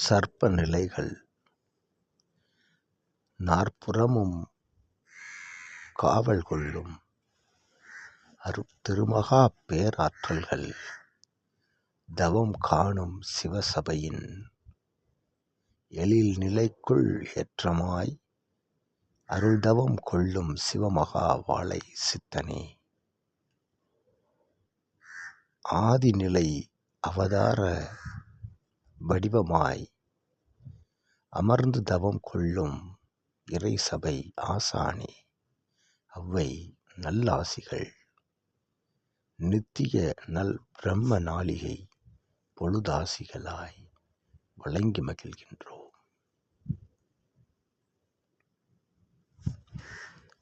சர்ப்ப நிலைகள் நாற்புறமும் காவல் கொள்ளும் திருமகா பேராற்றல்கள் தவம் காணும் சிவசபையின் எழில் நிலைக்குள் ஏற்றமாய் அருள்தவம் கொள்ளும் சிவமகா வாழை சித்தனே, ஆதிநிலை அவதார வடிவமாய் அமர்ந்து தவம் கொள்ளும் இறைசபை ஆசானே, அவ்வை நல்லாசிகள் நித்திய நல் பிரம்ம நாளிகை பொழுதாசிகளாய் வழங்கி மகிழ்கின்றோம்.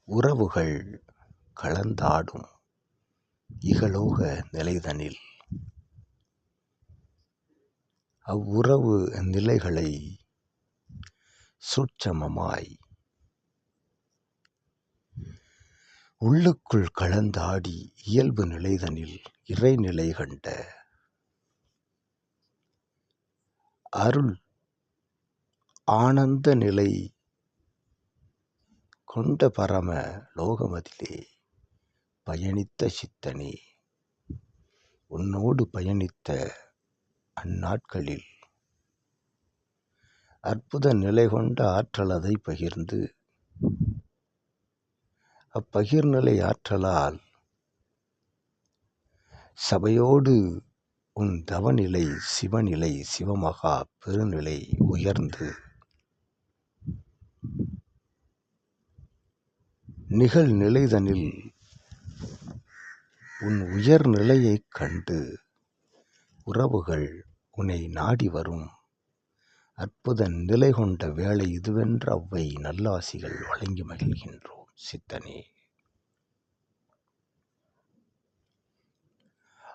உறவுகள் கலந்தாடும் இகலோக நிலைதனில் அவ்வுறவு நிலைகளை சூட்சமமாய் உள்ளுக்குள் கலந்தாடி இயல்பு நிலைதனில் இறைநிலை கண்ட அருள் ஆனந்த நிலை கொண்ட பரம லோகமதிலே பயணித்த சித்தனே, உன்னோடு பயணித்த அந்நாட்களில் அற்புத நிலை கொண்ட ஆற்றல் அதை பகிர்ந்து அப்பகிர்நிலை ஆற்றலால் சபையோடு உன் தவநிலை சிவநிலை சிவமகா பெருநிலை உயர்ந்து நிகழ் நிலைதனில் உன் உயர் நிலையைக் கண்டு உறவுகள் உன்னை நாடி வரும் அற்புத நிலை கொண்ட வேளை இதுவென்ற அவ்வை நல்லாசிகள் வழங்கி மகிழ்கின்றோம் சித்தனே.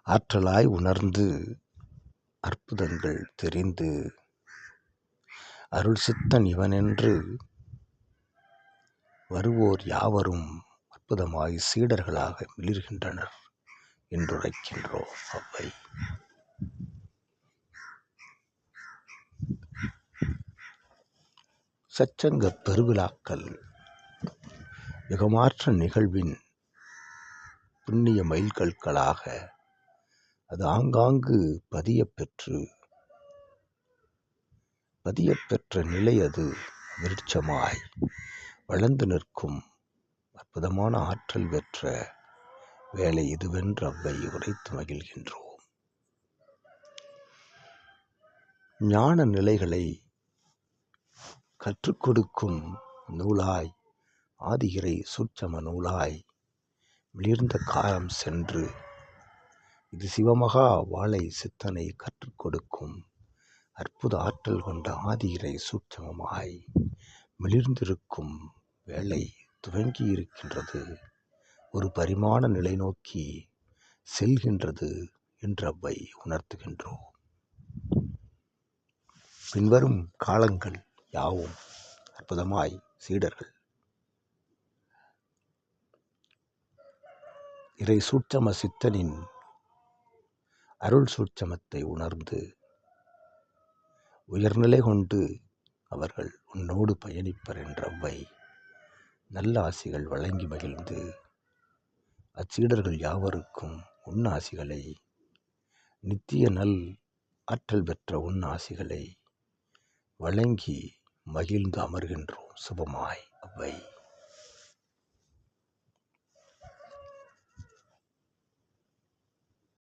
ஆற்றலாய் உணர்ந்து அற்புதங்கள் தெரிந்து அருள் சித்தன் இவனென்று வருவோர் யாவரும் அற்புதமாய் சீடர்களாக மிளிர்கின்றனர் என்றுரைக்கின்றோம் அவ்வை. சச்சங்க பெருவிழாக்கள் யுகமாற்ற நிகழ்வின் புண்ணிய மைல்கற்களாக அது ஆங்காங்கு பதியப்பெற்ற நிலை அது விருட்சமாய் வளர்ந்து நிற்கும் அற்புதமான ஆற்றல் பெற்ற வேலை இதுவென்று அவ்வை உரைத்து மகிழ்கின்றோம். ஞான நிலைகளை கற்றுக் கொடுக்கும் நூலாய் ஆதிகிரை சூட்சம நூலாய் மிளிர்ந்த காலம் சென்று இது சிவமகா வாழை சித்தனை கற்றுக் கொடுக்கும் அற்புத ஆற்றல் கொண்ட ஆதிகிரை சூட்சமமாய் மிளிர்ந்திருக்கும் வேலை துவங்கியிருக்கின்றது, ஒரு பரிமாண நிலை நோக்கி செல்கின்றது என்று அவ்வை உணர்த்துகின்றோம். பின்வரும் காலங்கள் யாவும் அற்புதமாய் சீடர்கள் இறை சூட்சம சித்தனின் அருள் சூட்சமத்தை உணர்ந்து உயர்நிலை கொண்டு அவர்கள் உன்னோடு பயணிப்பர் என்ற அவ்வை நல்ல ஆசிகள் வழங்கி மகிழ்ந்து அச்சீடர்கள் யாவருக்கும் உன்னாசிகளை நித்திய நல் ஆற்றல் பெற்ற உன்னாசிகளை வழங்கி மகிழ்ந்து அமர்கின்றோம் சுபமாய் அவ்வை.